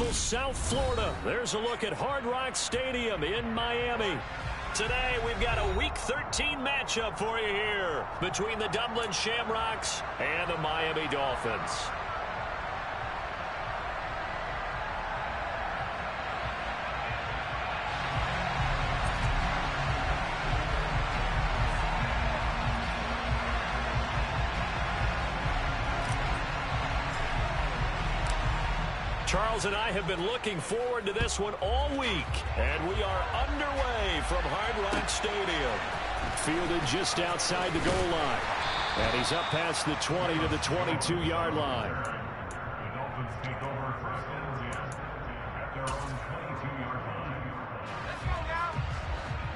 beautiful South Florida. There's a look at Hard Rock Stadium in Miami. Today, we've got a Week 13 matchup for you here between the Dublin Shamrocks and the Miami Dolphins. Charles and I have been looking forward to this one all week, and we are underway from Hard Rock Stadium. Fielded just outside the goal line, and he's up past the 20 to the 22-yard line. The Dolphins take over first and 10 at their own 22-yard line. Let's go now.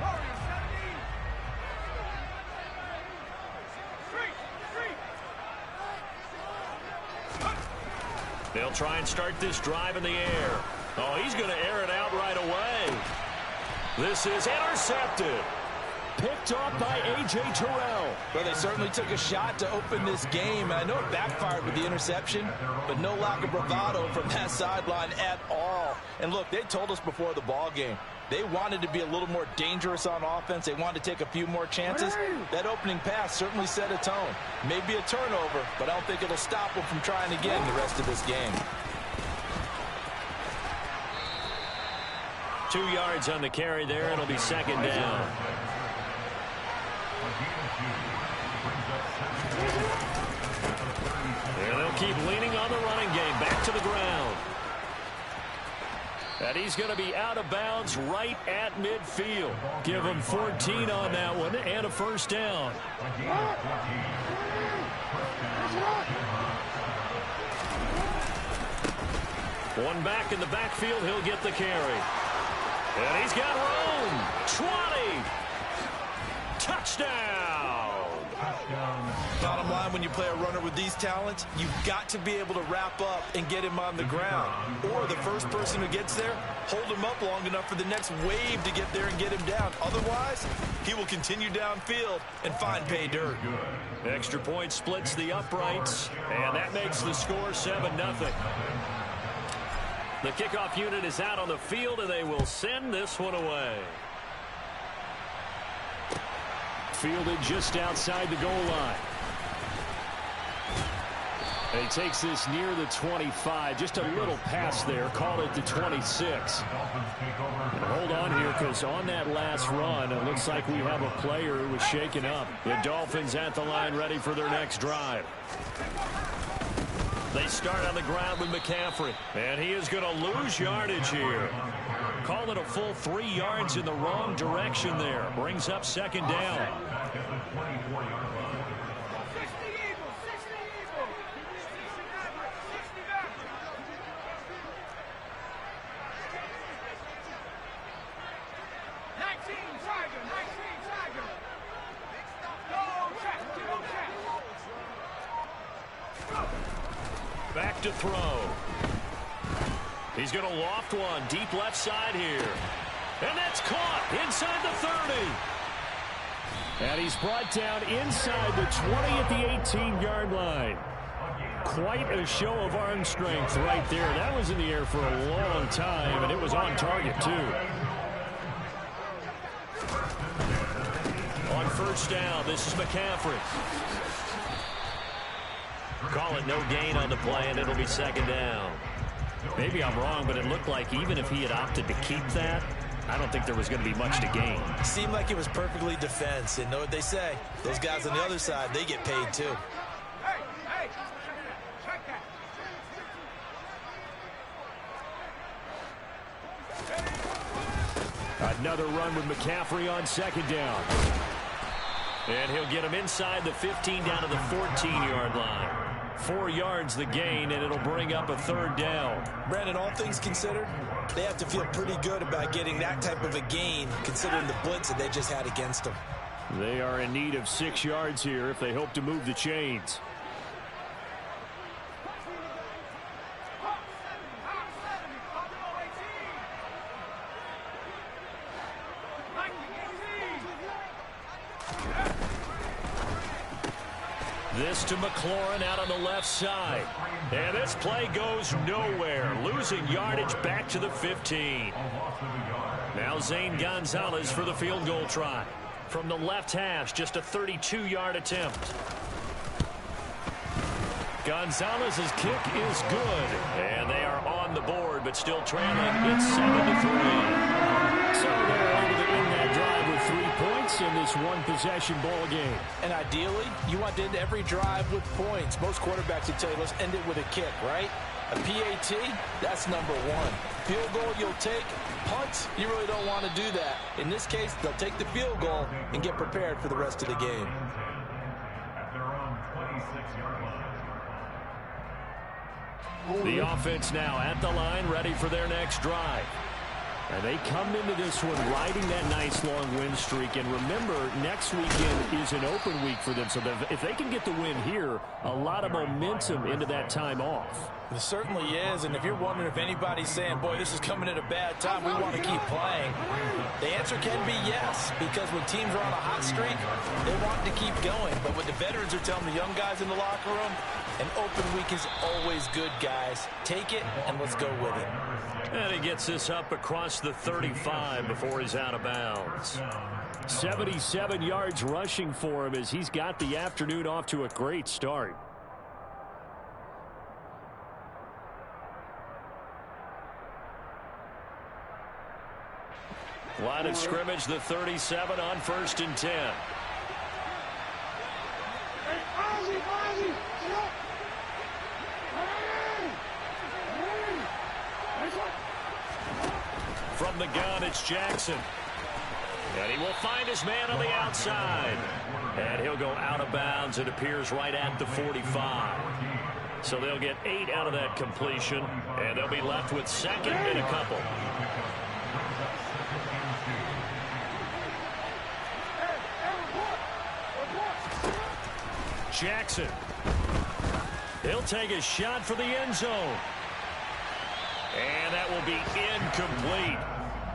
Warriors 17. They'll try and start this drive in the air. Oh, he's going to air it out right away. This is intercepted. Picked off by A.J. Terrell. Well, they certainly took a shot to open this game. I know it backfired with the interception, but no lack of bravado from that sideline at all. And look, they told us before the ball game, they wanted to be a little more dangerous on offense. They wanted to take a few more chances. That opening pass certainly set a tone. Maybe a turnover, but I don't think it'll stop them from trying again the rest of this game. 2 yards on the carry there. It'll be second down. And they'll keep leaning on the running game. Back to the ground. And he's going to be out of bounds right at midfield. Give him 14 on that one and a first down. One back in the backfield. He'll get the carry. And he's got room. 20. Touchdown. Bottom line, when you play a runner with these talents, you've got to be able to wrap up and get him on the ground. Or the first person who gets there, hold him up long enough for the next wave to get there and get him down. Otherwise, he will continue downfield and find pay dirt. Extra point splits the uprights, and that makes the score 7-0. The kickoff unit is out on the field, and they will send this one away. Fielded just outside the goal line. And he takes this near the 25. Just a little pass there. Call it the 26. And hold on here, because on that last run, it looks like we have a player who was shaken up. The Dolphins at the line ready for their next drive. They start on the ground with McCaffrey. And he is going to lose yardage here. Call it a full 3 yards in the wrong direction there. Brings up second down. Back to throw. He's going to loft one deep left side here. And that's caught inside the 30. And he's brought down inside the 20 at the 18-yard line. Quite a show of arm strength right there. That was in the air for a long time, and it was on target, too. On first down, this is McCaffrey. Call it no gain on the play, and it'll be second down. Maybe I'm wrong, but it looked like even if he had opted to keep that, I don't think there was going to be much to gain. Seemed like it was perfectly defense. And know what they say? Those guys on the other side, they get paid too. Another run with McCaffrey on second down. And he'll get him inside the 15 down to the 14-yard line. 4 yards the gain, and it'll bring up a third down. Brandon, all things considered, they have to feel pretty good about getting that type of a gain, considering the blitz that they just had against them. They are in need of 6 yards here if they hope to move the chains. This to McLaurin out on the left side. And this play goes nowhere. Losing yardage back to the 15. Now Zane Gonzalez for the field goal try. From the left hash, just a 32-yard attempt. Gonzalez's kick is good. And they are on the board, but still trailing. It's 7-3. So they're able to end that drive with 3 points in this one-possession ball game. And ideally, you want to end every drive with points. Most quarterbacks would tell you, let's end it with a kick, right? A PAT, that's number one. Field goal you'll take. Punts, you really don't want to do that. In this case, they'll take the field goal and get prepared for the rest of the game. At their own 26-yard line. The offense now at the line, ready for their next drive. And they come into this one riding that nice long win streak. And remember, next weekend is an open week for them. So if they can get the win here, a lot of momentum into that time off. It certainly is. And if you're wondering if anybody's saying, boy, this is coming at a bad time, we want to keep playing, the answer can be yes. Because when teams are on a hot streak, they want to keep going. But what the veterans are telling the young guys in the locker room, an open week is always good, guys. Take it, and let's go with it. And he gets this up across the 35 before he's out of bounds. 77 yards rushing for him as he's got the afternoon off to a great start. Line of scrimmage, the 37 on 1st and 10. From the gun, it's Jackson. And he will find his man on the outside. And he'll go out of bounds. It appears right at the 45. So they'll get 8 out of that completion. And they'll be left with second and a couple. Jackson. He'll take a shot for the end zone. And that will be incomplete.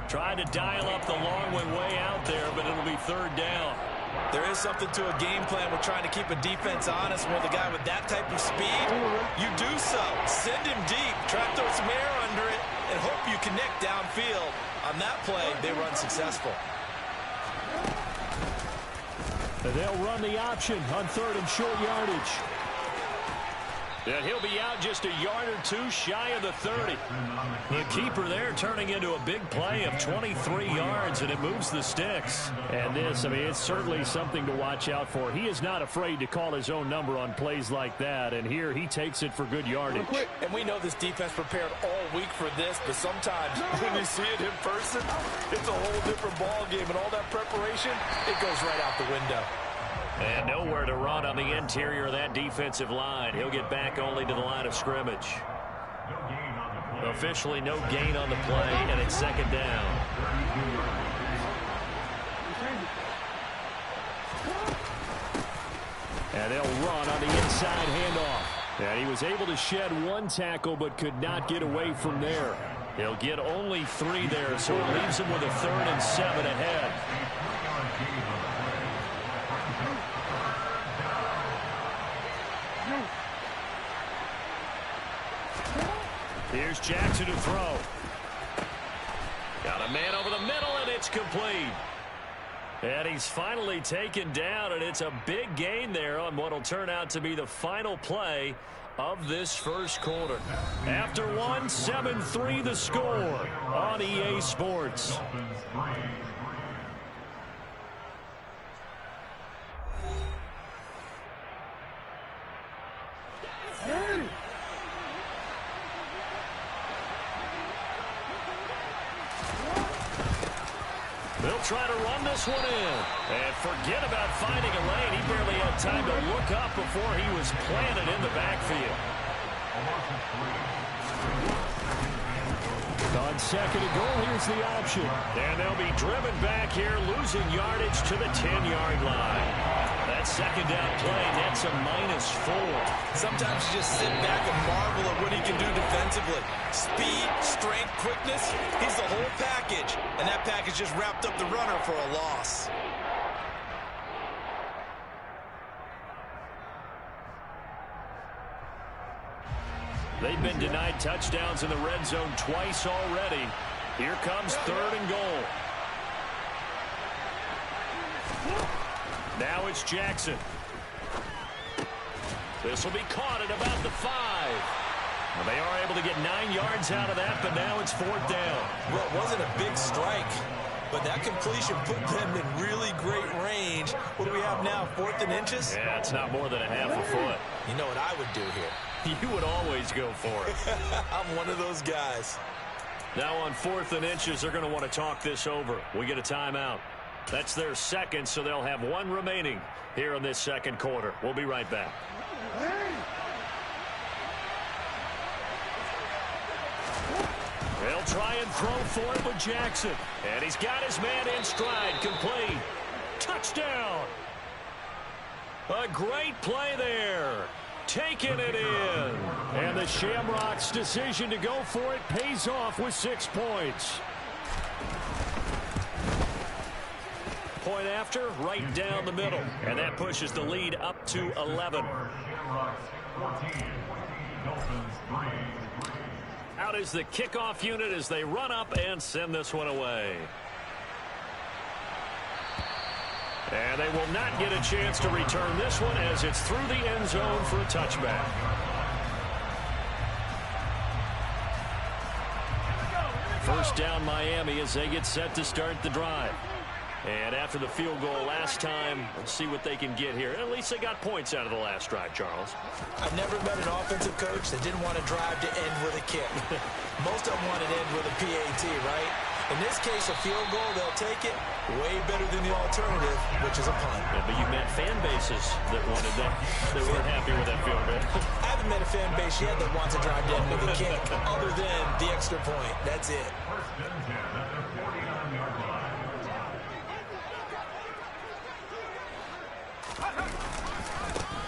Tried to dial up the long one way out there, but it'll be 3rd down. There is something to a game plan with trying to keep a defense honest. With a guy with that type of speed, you do so. Send him deep. Try to throw some air under it and hope you connect downfield. On that play, they were unsuccessful. They'll run the option on 3rd and short yardage. And he'll be out just a yard or two shy of the 30. The keeper there turning into a big play of 23 yards, and it moves the sticks. And this, I mean, it's certainly something to watch out for. He is not afraid to call his own number on plays like that, and here he takes it for good yardage. And we know this defense prepared all week for this, but sometimes when you see it in person, it's a whole different ball game, and all that preparation, it goes right out the window. And nowhere to run on the interior of that defensive line. He'll get back only to the line of scrimmage. Officially no gain on the play, and it's 2nd down. And they'll run on the inside handoff. And he was able to shed 1 tackle, but could not get away from there. He'll get only 3 there, so it leaves him with a 3rd and 7 ahead. Here's Jackson to throw. Got a man over the middle, and it's complete. And he's finally taken down, and it's a big gain there on what will turn out to be the final play of this first quarter. After one, 7-3 the score on EA Sports. They'll try to run this one in. And forget about finding a lane. He barely had time to look up before he was planted in the backfield. On 2nd and goal, here's the option. And they'll be driven back here, losing yardage to the 10-yard line. That 2nd down play nets a -4. Sometimes you just sit back and marvel at what he can do defensively. Speed, strength, quickness, he's the whole package. And that package just wrapped up the runner for a loss. They've been denied touchdowns in the red zone twice already. Here comes 3rd and goal. Now it's Jackson. This will be caught at about the 5. Well, they are able to get 9 yards out of that, but now it's 4th down. Well, it wasn't a big strike, but that completion put them in really great range. What do we have now, 4th and inches? Yeah, it's not more than a half a foot. You know what I would do here? You would always go for it. I'm one of those guys. Now on 4th and inches, they're going to want to talk this over. We get a timeout. That's their second, so they'll have 1 remaining here in this second quarter. We'll be right back. They'll try and throw for it with Jackson. And he's got his man in stride. Complete. Touchdown. A great play there. Taking it in. And the Shamrocks' decision to go for it pays off with 6 points. Point after, right down the middle. And that pushes the lead up to 11. Out is the kickoff unit as they run up and send this one away. And they will not get a chance to return this one as it's through the end zone for a touchback. First down Miami as they get set to start the drive. And after the field goal last time, let's see what they can get here. At least they got points out of the last drive, Charles. I've never met an offensive coach that didn't want to drive to end with a kick. Most of them want to end with a PAT, right? In this case, a field goal, they'll take it. Way better than the alternative, which is a punt. Yeah, but you met fan bases that wanted that. They weren't happy with that field goal. I haven't met a fan base yet that wants to drive to end with a kick, other than the extra point. That's it.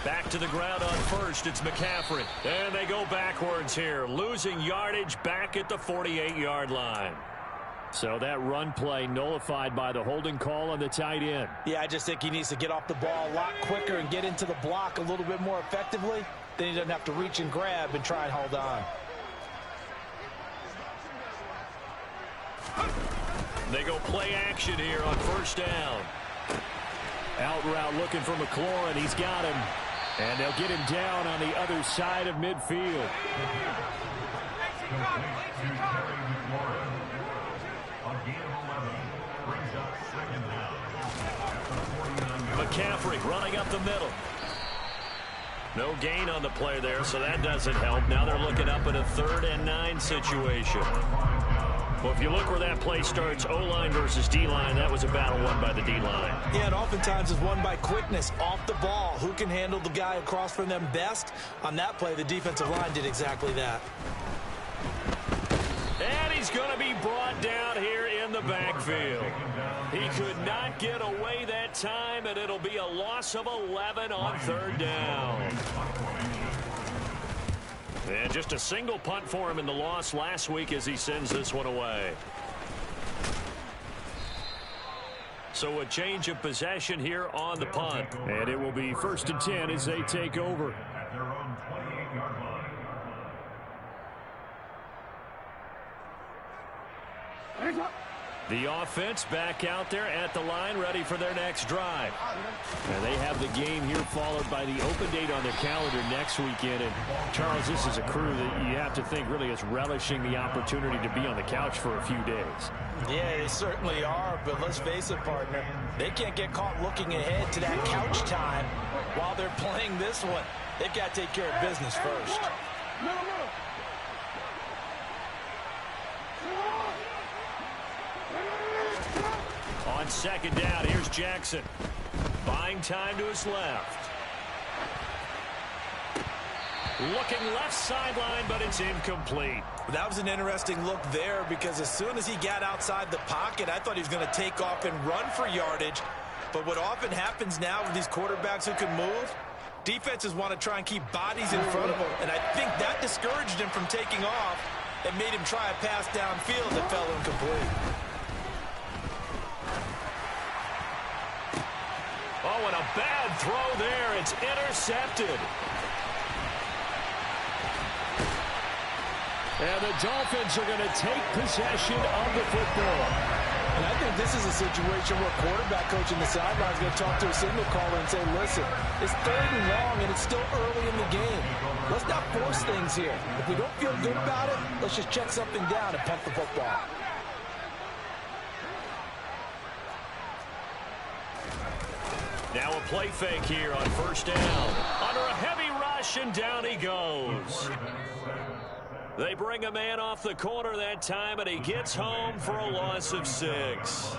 Back to the ground on first. It's McCaffrey. And they go backwards here. Losing yardage back at the 48-yard line. So that run play nullified by the holding call on the tight end. Yeah, I just think he needs to get off the ball a lot quicker and get into the block a little bit more effectively. Then he doesn't have to reach and grab and try and hold on. They go play action here on first down. Out route looking for McLaurin. He's got him. And they'll get him down on the other side of midfield. McCaffrey running up the middle. No gain on the play there, so that doesn't help. Now they're looking up at a 3rd and 9 situation. Well, if you look where that play starts, O-line versus D-line, that was a battle won by the D-line. Yeah, and oftentimes it's won by quickness off the ball. Who can handle the guy across from them best? On that play, the defensive line did exactly that. And he's going to be brought down here in the backfield. He could not get away that time, and it'll be a loss of 11 on 3rd down. And just a single punt for him in the loss last week as he sends this one away. So a change of possession here on the punt. And it will be 1st and 10 as they take over. At their own 28-yard line. The offense back out there at the line, ready for their next drive. And they have the game here followed by the open date on their calendar next weekend. And Charles, this is a crew that you have to think really is relishing the opportunity to be on the couch for a few days. Yeah, they certainly are, but let's face it, partner. They can't get caught looking ahead to that couch time while they're playing this one. They've got to take care of business first. On 2nd down, here's Jackson. Buying time to his left. Looking left sideline, but it's incomplete. That was an interesting look there because as soon as he got outside the pocket, I thought he was going to take off and run for yardage. But what often happens now with these quarterbacks who can move, defenses want to try and keep bodies in front of them. And I think that discouraged him from taking off and made him try a pass downfield that fell incomplete. Oh, and a bad throw there. It's intercepted. And the Dolphins are going to take possession of the football. And I think this is a situation where quarterback coach in the sideline is going to talk to a signal caller and say, listen, it's 3rd and long and it's still early in the game. Let's not force things here. If we don't feel good about it, let's just check something down and punt the football. Now a play fake here on 1st down. Under a heavy rush, and down he goes. They bring a man off the corner that time, and he gets home for a loss of 6.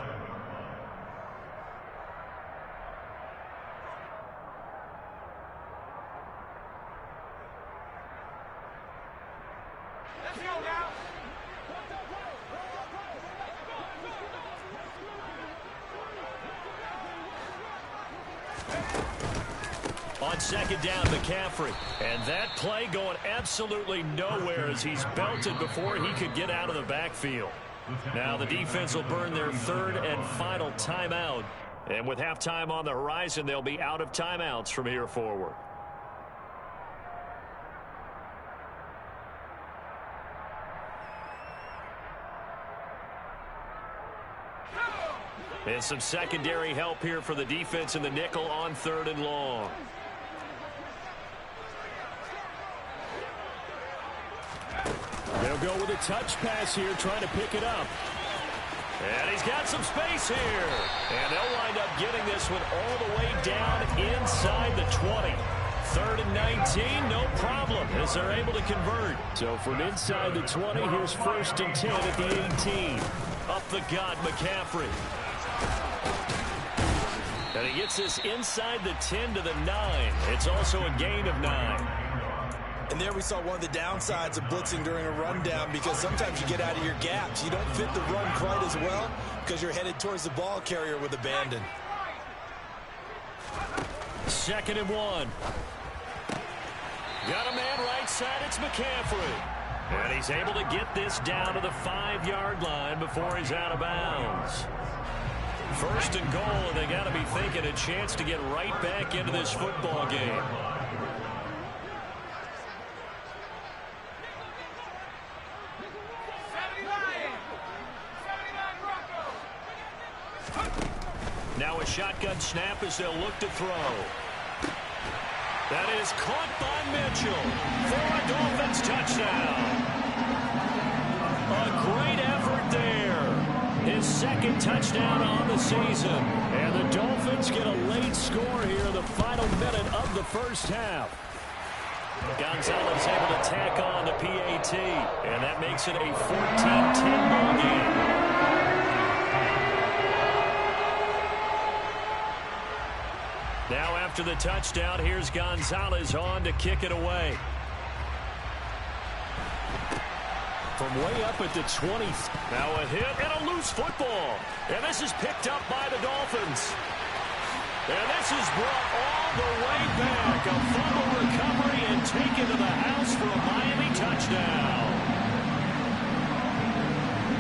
On 2nd down, McCaffrey. And that play going absolutely nowhere as he's belted before he could get out of the backfield. Now the defense will burn their 3rd and final timeout. And with halftime on the horizon, they'll be out of timeouts from here forward. And some secondary help here for the defense in the nickel on 3rd and long. They'll go with a touch pass here, trying to pick it up. And he's got some space here. And they'll wind up getting this one all the way down inside the 20. 3rd and 19, no problem, as they're able to convert. So from inside the 20, here's 1st and 10 at the 18. Up the gut, McCaffrey. And he gets this inside the 10 to the 9. It's also a gain of 9. And there we saw one of the downsides of blitzing during a rundown, because sometimes you get out of your gaps. You don't fit the run quite as well because you're headed towards the ball carrier with abandon. 2nd and 1. Got a man right side. It's McCaffrey. And he's able to get this down to the 5-yard line before he's out of bounds. 1st and goal, and they got to be thinking a chance to get right back into this football game. Now a shotgun snap as they'll look to throw. That is caught by Mitchell for a Dolphins touchdown. A great effort there. His 2nd touchdown on the season. And the Dolphins get a late score here in the final minute of the 1st half. Gonzalez able to tack on the PAT. And that makes it a 14-10 ball game. Now after the touchdown, here's Gonzalez on to kick it away. From way up at the 20th. Now a hit and a loose football. And this is picked up by the Dolphins. And this is brought all the way back. A fumble recovery and taken to the house for a Miami touchdown.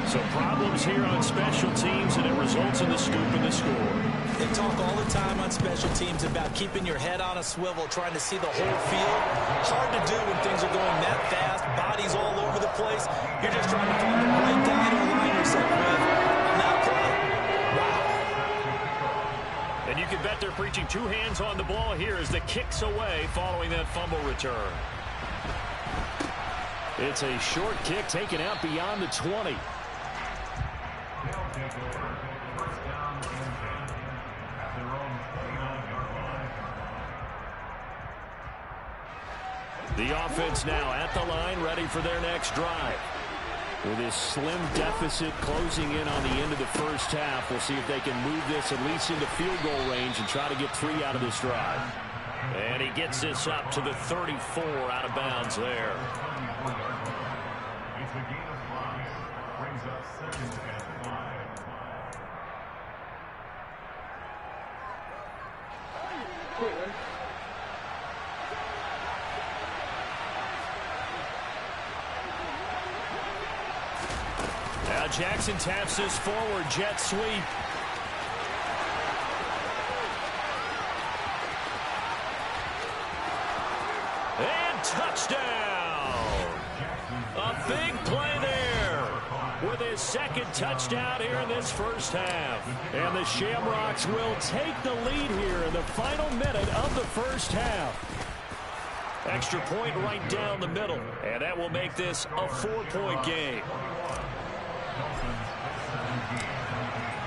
So problems here on special teams, and it results in the scoop and the score. They talk all the time on special teams about keeping your head on a swivel, trying to see the whole field. Hard to do when things are going that fast, bodies all over the place. You're just trying to find the right guy to align yourself with. On that play, wow. And you can bet they're preaching 2 hands on the ball here as the kick's away following that fumble return. It's a short kick taken out beyond the 20. The offense now at the line, ready for their next drive. With this slim deficit closing in on the end of the 1st half, we'll see if they can move this at least into field goal range and try to get 3 out of this drive. And he gets this up to the 34 out of bounds there. It's a gain of 5. Brings up 2nd and 5. Now Jackson taps this forward jet sweep. And touchdown. A big play there with his second touchdown here in this first half. And the Shamrocks will take the lead here in the final minute of the first half. Extra point right down the middle. And that will make this a 4-point game.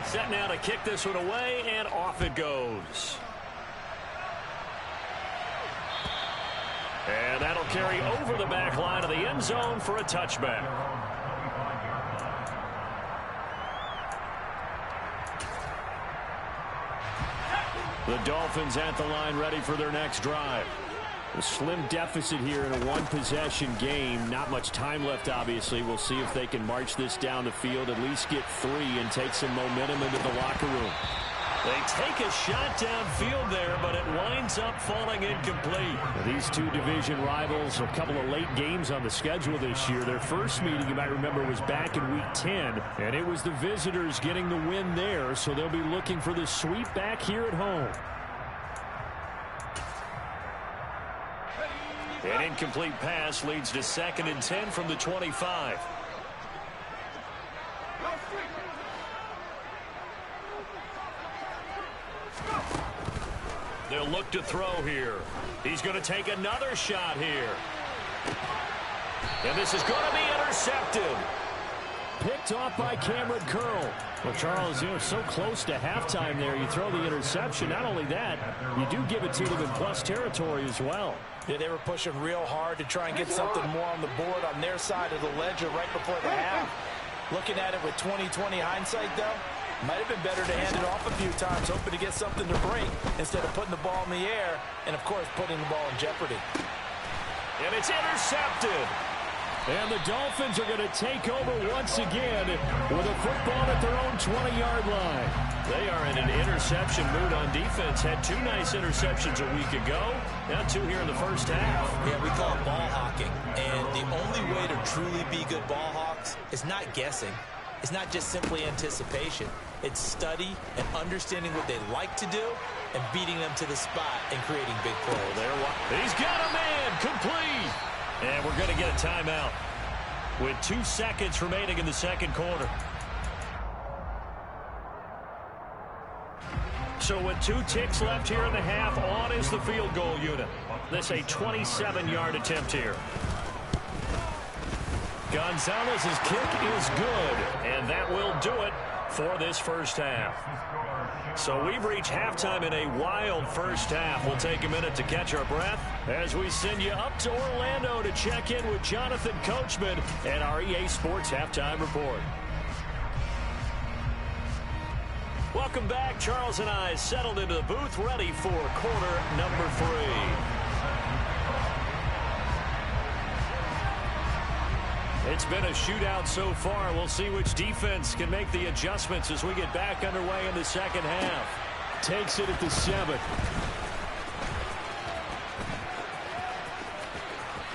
Set now to kick this one away, and off it goes. And that'll carry over the back line of the end zone for a touchback. The Dolphins at the line, ready for their next drive. A slim deficit here in a one-possession game. Not much time left, obviously. We'll see if they can march this down the field, at least get 3, and take some momentum into the locker room. They take a shot downfield there, but it winds up falling incomplete. These two division rivals, a couple of late games on the schedule this year. Their first meeting, you might remember, was back in Week 10, and it was the visitors getting the win there, so they'll be looking for the sweep back here at home. An incomplete pass leads to 2nd and 10 from the 25. They'll look to throw here. He's going to take another shot here. And this is going to be intercepted. Picked off by Cameron Curl. Well, Charles, so close to halftime there. You throw the interception. Not only that, you do give it to them in plus territory as well. Yeah, they were pushing real hard to try and get something more on the board on their side of the ledger right before the half. Looking at it with 20/20 hindsight, though, might have been better to hand it off a few times, hoping to get something to break instead of putting the ball in the air and, of course, putting the ball in jeopardy. And it's intercepted. And the Dolphins are going to take over once again with a football at their own 20-yard line. They are in an interception mood on defense. Had 2 nice interceptions a week ago. Now 2 here in the first half. Yeah, we call it ball hawking. And the only way to truly be good ball hawks is not guessing. It's not just simply anticipation. It's study and understanding what they like to do and beating them to the spot and creating big plays. He's got a man complete. And we're going to get a timeout with 2 seconds remaining in the second quarter. So with 2 ticks left here in the half, on is the field goal unit. This a 27-yard attempt here. Gonzalez's kick is good, and that will do it for this first half. So we've reached halftime in a wild first half. We'll take a minute to catch our breath as we send you up to Orlando to check in with Jonathan Coachman and our EA Sports Halftime Report. Welcome back. Charles and I settled into the booth, ready for quarter number 3. It's been a shootout so far. We'll see which defense can make the adjustments as we get back underway in the second half. Takes it at the 7.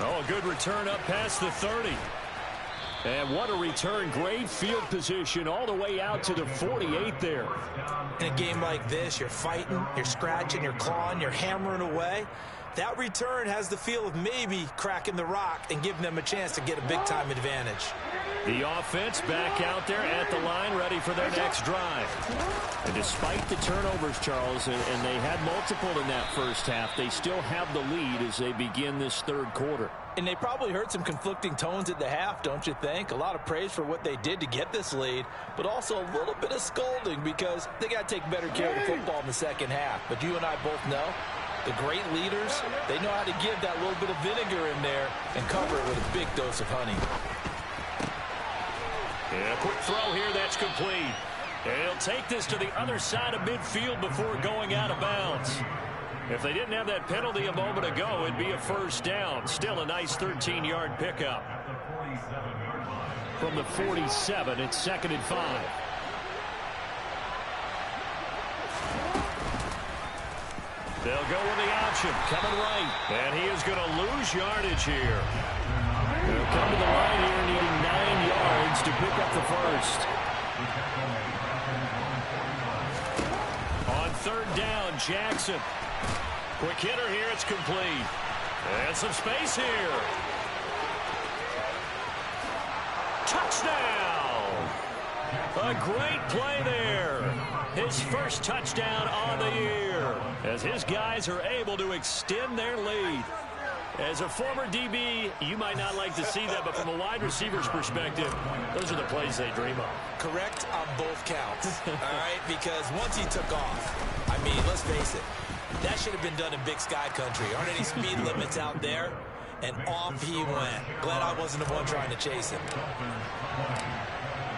Oh, a good return up past the 30. And what a return. Great field position all the way out to the 48 there. In a game like this, you're fighting, you're scratching, you're clawing, you're hammering away. That return has the feel of maybe cracking the rock and giving them a chance to get a big-time advantage. The offense back out there at the line, ready for their next drive. And despite the turnovers, Charles, and they had multiple in that first half, they still have the lead as they begin this third quarter. And they probably heard some conflicting tones at the half, don't you think? A lot of praise for what they did to get this lead, but also a little bit of scolding because they got to take better care of the football in the second half. But you and I both know the great leaders, they know how to give that little bit of vinegar in there and cover it with a big dose of honey. Yeah, quick throw here, that's complete. And he'll take this to the other side of midfield before going out of bounds. If they didn't have that penalty a moment ago, it'd be a first down. Still a nice 13-yard pickup. From the 47, it's 2nd and 5. They'll go with the option, coming right. And he is going to lose yardage here. They'll come to the line here needing 9 yards to pick up the first. On 3rd down, Jackson. Quick hitter here, it's complete. And some space here. Touchdown! A great play there. His first touchdown on the year as his guys are able to extend their lead. As a former DB, you might not like to see that, but from a wide receiver's perspective, those are the plays they dream of. Correct on both counts, all right? Because once he took off, I mean, let's face it, that should have been done in Big Sky country. Aren't any speed limits out there? And off he went. Glad I wasn't the one trying to chase him.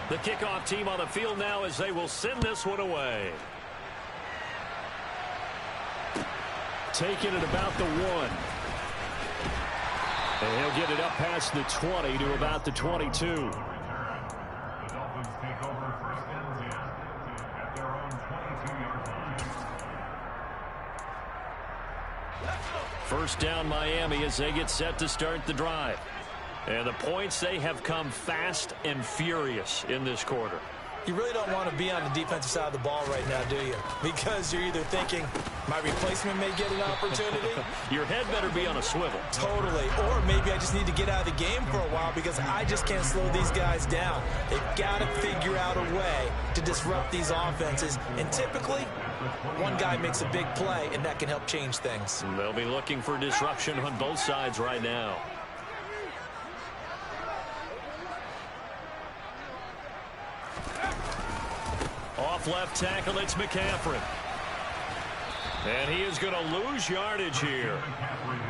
The kickoff team on the field now as they will send this one away. Taking it about the 1. And he'll get it up past the 20 to about the 22. The Dolphins take over first and 10 at their own 22-yard line. First down Miami as they get set to start the drive. And the points, they have come fast and furious in this quarter. You really don't want to be on the defensive side of the ball right now, do you? Because you're either thinking, my replacement may get an opportunity. Your head better be on a swivel. Totally. Or maybe I just need to get out of the game for a while because I just can't slow these guys down. They've got to figure out a way to disrupt these offenses. And typically, one guy makes a big play, and that can help change things. They'll be looking for disruption on both sides right now. Off left tackle, it's McCaffrey. And he is going to lose yardage here.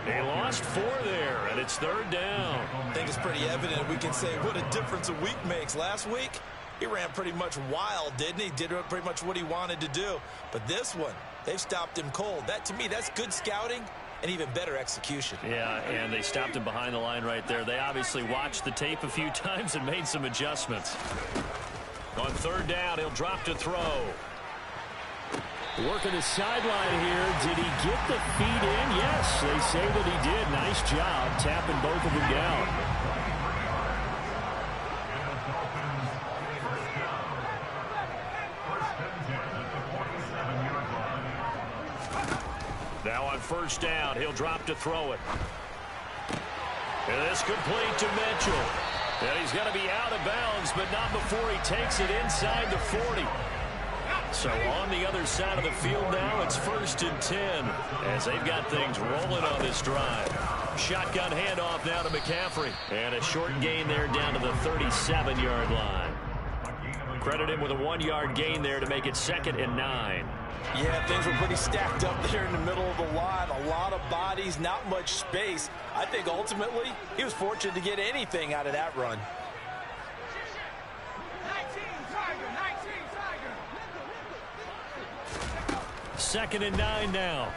He lost 4 there, and it's third down. I think it's pretty evident. We can say what a difference a week makes. Last week, he ran pretty much wild, didn't he? Did pretty much what he wanted to do. But this one, they've stopped him cold. That, to me, that's good scouting and even better execution. Yeah, and they stopped him behind the line right there. They obviously watched the tape a few times and made some adjustments. On third down, he'll drop to throw. Working the sideline here. Did he get the feet in? Yes, they say that he did. Nice job tapping both of them down. Now on first down, he'll drop to throw it. And this complete to Mitchell. And he's got to be out of bounds, but not before he takes it inside the 40. So on the other side of the field now, it's first and 10 as they've got things rolling on this drive. Shotgun handoff now to McCaffrey. And a short gain there down to the 37-yard line. Credit him with a 1-yard gain there to make it 2nd and 9. Yeah, things were pretty stacked up there in the middle of the line. A lot of bodies, not much space. I think ultimately he was fortunate to get anything out of that run. 2nd and 9 now.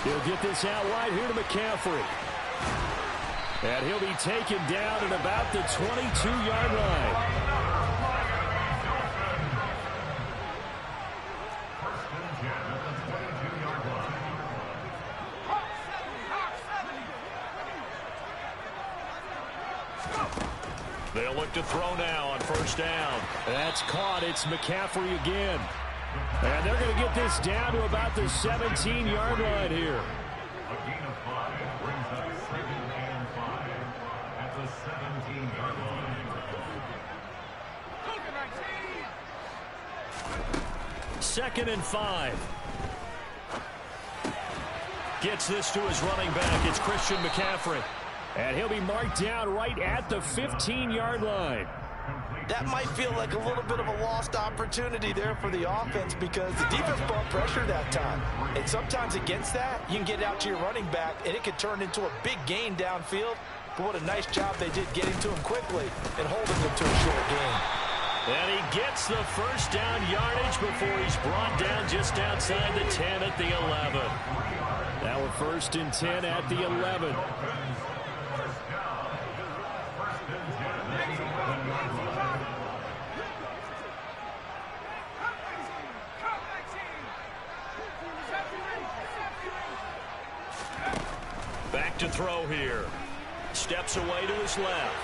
He'll get this out wide here to McCaffrey. And he'll be taken down at about the 22-yard line. They'll look to throw now on first down. That's caught. It's McCaffrey again. And they're going to get this down to about the 17-yard line here. A gain of 5 brings up 2nd and 5 at the 17-yard line. 2nd and 5. Gets this to his running back. It's Christian McCaffrey. And he'll be marked down right at the 15-yard line. That might feel like a little bit of a lost opportunity there for the offense because the defense brought pressure that time. And sometimes against that, you can get it out to your running back, and it could turn into a big gain downfield. But what a nice job they did getting to him quickly and holding him to a short gain. And he gets the first down yardage before he's brought down just outside the 10 at the 11. Now we're 1st and 10 at the 11. Back to throw here. Steps away to his left.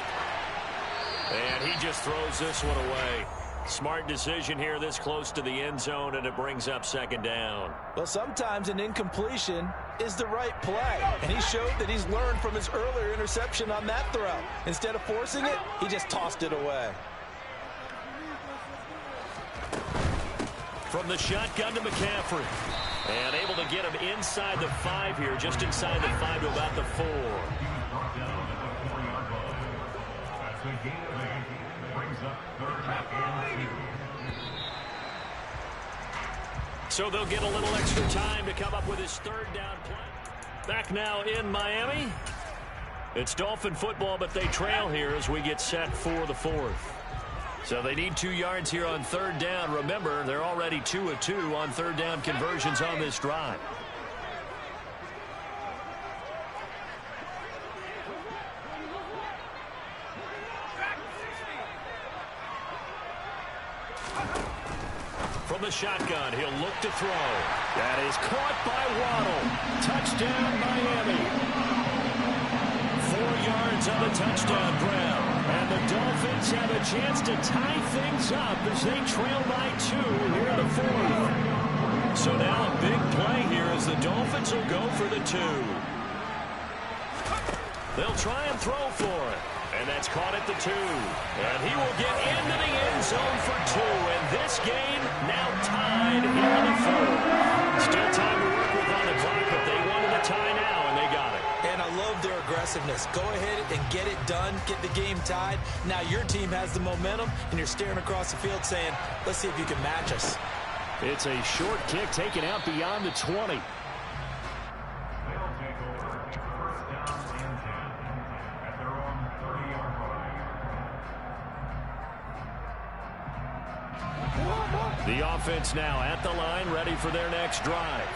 And he just throws this one away. Smart decision here this close to the end zone, and it brings up second down. Well, sometimes an incompletion is the right play, and he showed that he's learned from his earlier interception on that throw. Instead of forcing it, he just tossed it away. From the shotgun to McCaffrey. And able to get him inside the 5 here, just inside the 5 to about the 4. Brought down at the 4-yard line. That's a gain of 8. Brings up third and 2. So they'll get a little extra time to come up with his third down play. Back now in Miami. It's Dolphin football, but they trail here as we get set for the 4th. So they need 2 yards here on third down. Remember, they're already 2 of 2 on third down conversions on this drive. From the shotgun, he'll look to throw. That is caught by Waddle. Touchdown, Miami. 4 yards on the touchdown grab. And the Dolphins have a chance to tie things up as they trail by 2 here in the 4th. So now a big play here as the Dolphins will go for the 2. They'll try and throw for it. And that's caught at the 2. And he will get into the end zone for 2. And this game now tied here in the 4th. Still time to work with on the clock, but they wanted a tie now, and they got it. And I love their aggressiveness. Go ahead and get it done. Get the game tied. Now your team has the momentum, and you're staring across the field saying, let's see if you can match us. It's a short kick taken out beyond the 20. They'll take over. First down and 10 at their own 30-yard line. The offense now at the line, ready for their next drive.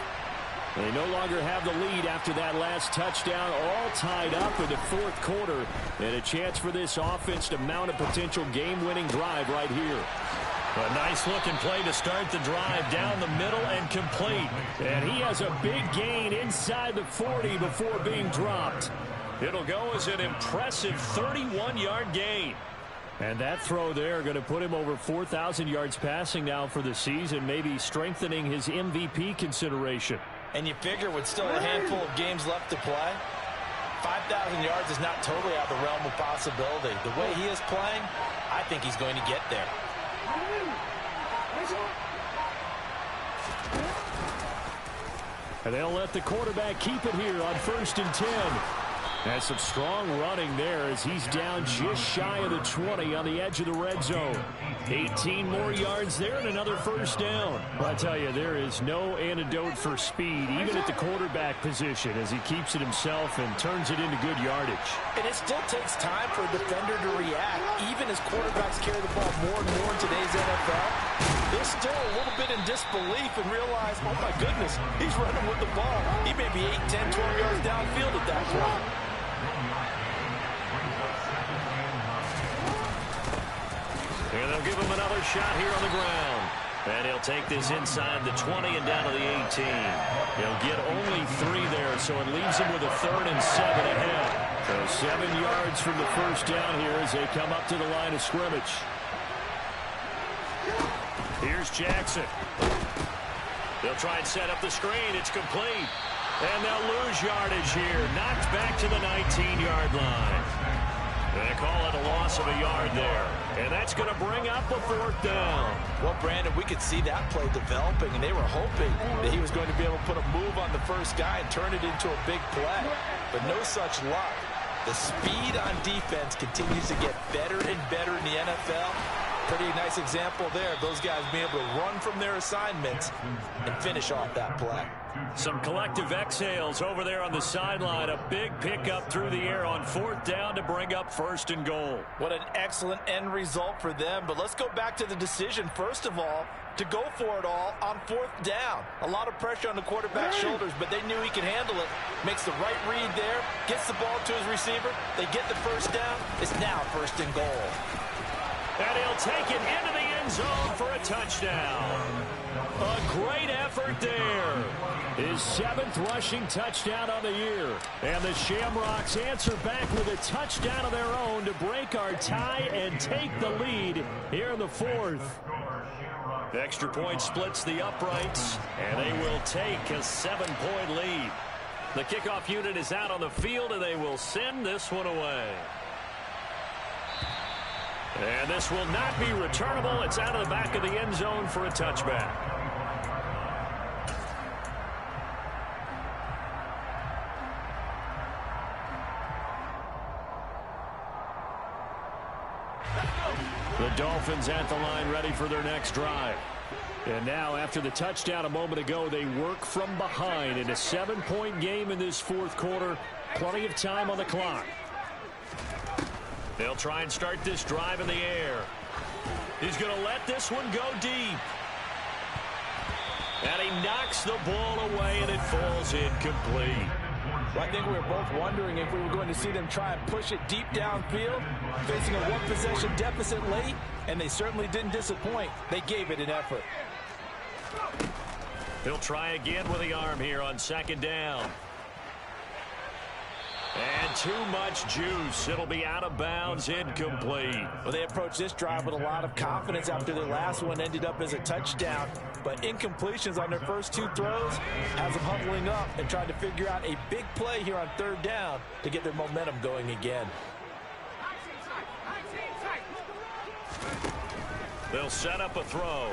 They no longer have the lead after that last touchdown, all tied up in the 4th quarter, and a chance for this offense to mount a potential game-winning drive right here. A nice-looking play to start the drive down the middle and complete. And he has a big gain inside the 40 before being dropped. It'll go as an impressive 31-yard gain. And that throw there going to put him over 4,000 yards passing now for the season, maybe strengthening his MVP consideration. And you figure with still a handful of games left to play, 5,000 yards is not totally out of the realm of possibility. The way he is playing, I think he's going to get there. And they'll let the quarterback keep it here on 1st and 10. That's some strong running there as he's down just shy of the 20 on the edge of the red zone. 18 more yards there and another first down. Well, I tell you, there is no antidote for speed, even at the quarterback position, as he keeps it himself and turns it into good yardage. And it still takes time for a defender to react. Even as quarterbacks carry the ball more and more in today's NFL, they're still a little bit in disbelief and realize, oh my goodness, he's running with the ball. He may be 8, 10, 12 yards downfield at that point. And they'll give him another shot here on the ground. And he'll take this inside the 20 and down to the 18. He'll get only 3 there, so it leaves him with a 3rd and 7 ahead. So 7 yards from the first down here as they come up to the line of scrimmage. Here's Jackson. They'll try and set up the screen. It's complete. And they'll lose yardage here. Knocked back to the 19-yard line. They call it a loss of a yard there. And that's going to bring up a 4th down. Well, Brandon, we could see that play developing, and they were hoping that he was going to be able to put a move on the first guy and turn it into a big play. But no such luck. The speed on defense continues to get better and better in the NFL. Pretty nice example there of those guys being able to run from their assignments and finish off that play. Some collective exhales over there on the sideline. A big pickup through the air on 4th down to bring up 1st and goal. What an excellent end result for them. But let's go back to the decision, first of all, to go for it all on 4th down. A lot of pressure on the quarterback's shoulders, but they knew he could handle it. Makes the right read there, gets the ball to his receiver. They get the first down. It's now 1st and goal. And he'll take it into the end zone for a touchdown. A great effort there. His 7th rushing touchdown on the year. And the Shamrocks answer back with a touchdown of their own to break our tie and take the lead here in the 4th. Extra point splits the uprights, and they will take a 7-point lead. The kickoff unit is out on the field, and they will send this one away. And this will not be returnable. It's out of the back of the end zone for a touchback. The Dolphins at the line ready for their next drive. And now after the touchdown a moment ago, they work from behind in a 7-point game in this 4th quarter. Plenty of time on the clock. They'll try and start this drive in the air. He's going to let this one go deep. And he knocks the ball away, and it falls incomplete. Well, I think we were both wondering if we were going to see them try and push it deep downfield, facing a 1-possession deficit late, and they certainly didn't disappoint. They gave it an effort. He'll try again with the arm here on 2nd down. And too much juice. It'll be out of bounds, incomplete. Well, they approached this drive with a lot of confidence after their last one ended up as a touchdown. But incompletions on their first 2 throws has them huddling up and trying to figure out a big play here on 3rd down to get their momentum going again. They'll set up a throw.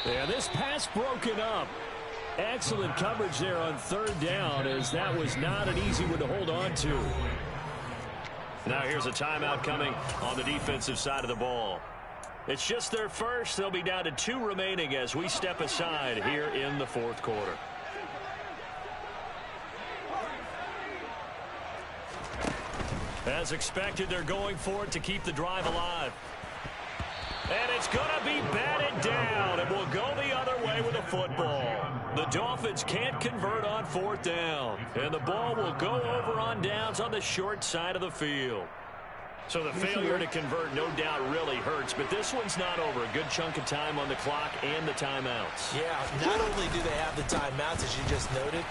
And this pass broken up. Excellent coverage there on 3rd down, as that was not an easy one to hold on to. Now here's a timeout coming on the defensive side of the ball. It's just their first. They'll be down to 2 remaining as we step aside here in the 4th quarter. As expected, they're going for it to keep the drive alive. And it's going to be batted down. It will go the other way with the football. The Dolphins can't convert on 4th down. And the ball will go over on downs on the short side of the field. So the failure to convert no doubt really hurts, but this one's not over. A good chunk of time on the clock and the timeouts. Yeah, not only do they have the timeouts, as you just noted,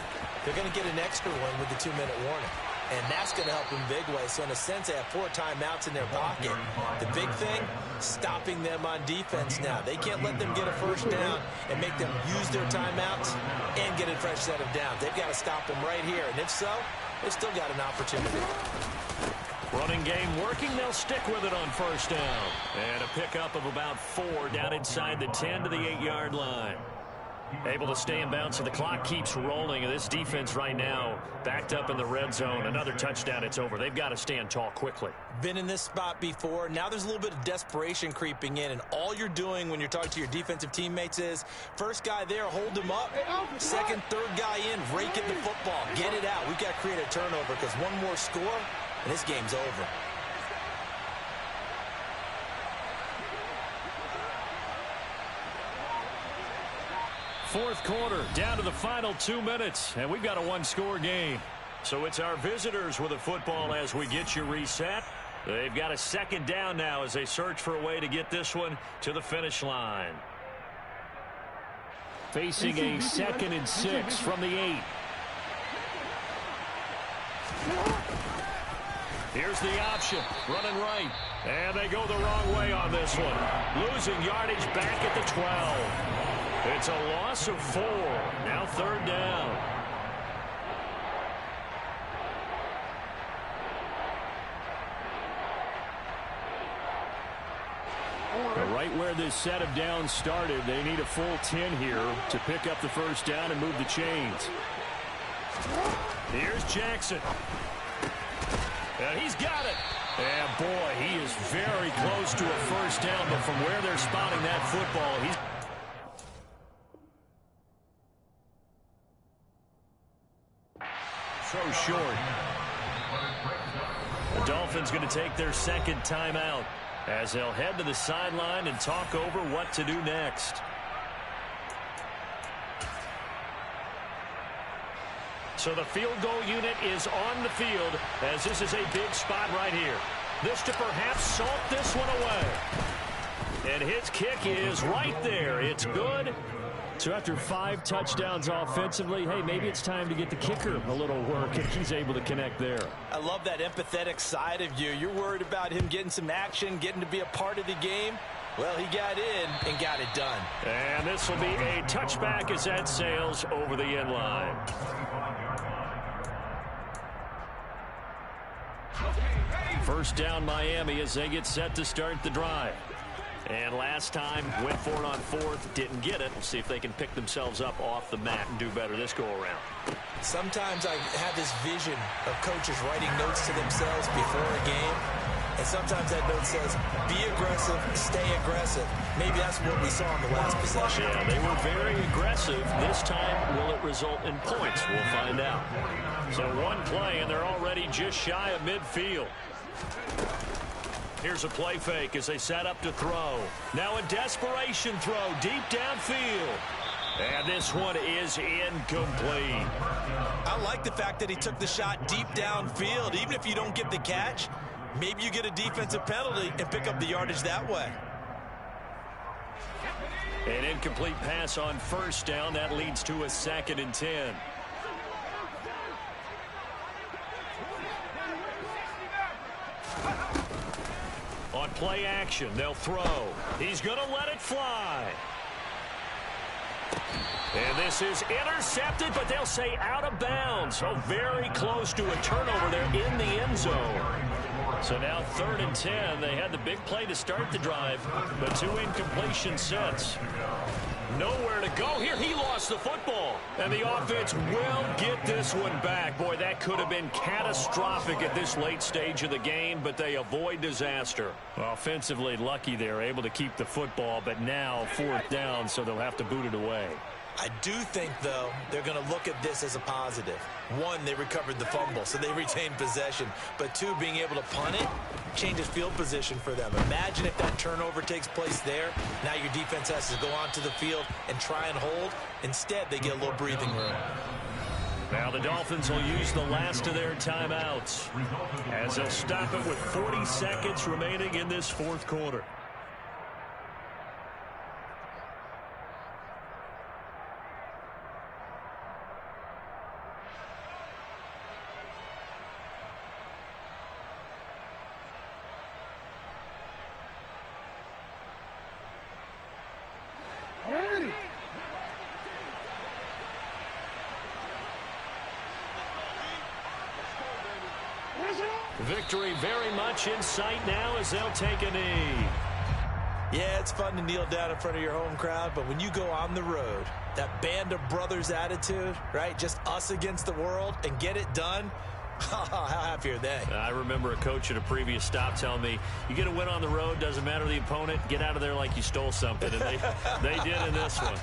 they're going to get an extra one with the 2-minute warning. And that's going to help in big ways. So in a sense, they have 4 timeouts in their pocket. The big thing, stopping them on defense now. They can't let them get a first down and make them use their timeouts and get a fresh set of downs. They've got to stop them right here. And if so, they've still got an opportunity. Running game working. They'll stick with it on 1st down. And a pickup of about 4 down inside the 10 to the 8-yard line. Able to stay in bounds, so the clock keeps rolling. And this defense right now backed up in the red zone. Another touchdown, it's over. They've got to stand tall quickly. Been in this spot before. Now there's a little bit of desperation creeping in. And all you're doing when you're talking to your defensive teammates is, first guy there, hold him up. Second, third guy in, rake at the football. Get it out. We've got to create a turnover because one more score, and this game's over. Fourth quarter, down to the final 2 minutes, and we've got a 1-score game. So it's our visitors with the football as we get you reset. They've got a 2nd down now as they search for a way to get this one to the finish line. Facing a 2nd and 6 from the 8. Here's the option, running right. And they go the wrong way on this one. Losing yardage back at the 12. It's a loss of 4. Now 3rd down. Right where this set of downs started, they need a full 10 here to pick up the 1st down and move the chains. Here's Jackson. And he's got it. And boy, he is very close to a 1st down, but from where they're spotting that football, he's so short. The Dolphins going to take their 2nd timeout as they'll head to the sideline and talk over what to do next. So the field goal unit is on the field as this is a big spot right here. This to perhaps salt this one away. And his kick is right there. It's good. So after 5 touchdowns offensively, hey, maybe it's time to get the kicker a little work, and he's able to connect there. I love that empathetic side of you. You're worried about him getting some action, getting to be a part of the game. Well, he got in and got it done. And this will be a touchback as that sails over the end line. First down Miami as they get set to start the drive. And last time, went for it on 4th, didn't get it. We'll see if they can pick themselves up off the mat and do better this go-around. Sometimes I have this vision of coaches writing notes to themselves before a game. And sometimes that note says, be aggressive, stay aggressive. Maybe that's what we saw in the last possession. Yeah, they were very aggressive. This time, will it result in points? We'll find out. So one play, and they're already just shy of midfield. Here's a play fake as they set up to throw. Now a desperation throw deep downfield. And this one is incomplete. I like the fact that he took the shot deep downfield. Even if you don't get the catch, maybe you get a defensive penalty and pick up the yardage that way. An incomplete pass on first down. That leads to a 2nd and 10. On play action, they'll throw. He's going to let it fly. And this is intercepted, but they'll say out of bounds. So very close to a turnover there in the end zone. So now 3rd and 10. They had the big play to start the drive, but 2 incompletion sets. Nowhere to go here. He lost the football. And the offense will get this one back. Boy, that could have been catastrophic at this late stage of the game, but they avoid disaster. Offensively lucky they're able to keep the football, but now 4th down, so they'll have to boot it away. I do think, though, they're going to look at this as a positive. 1, they recovered the fumble, so they retained possession. But 2, being able to punt it changes field position for them. Imagine if that turnover takes place there. Now your defense has to go onto the field and try and hold. Instead, they get a little breathing room. Now the Dolphins will use the last of their timeouts as they'll stop it with 40 seconds remaining in this 4th quarter. Victory very much in sight now as they'll take a knee. Yeah, it's fun to kneel down in front of your home crowd, but when you go on the road, that band of brothers attitude, right? Just us against the world and get it done. How happy are they? I remember a coach at a previous stop telling me, you get a win on the road, doesn't matter the opponent, get out of there like you stole something. And they did in this one.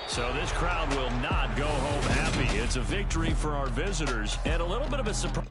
So this crowd will not go home happy. It's a victory for our visitors and a little bit of a surprise.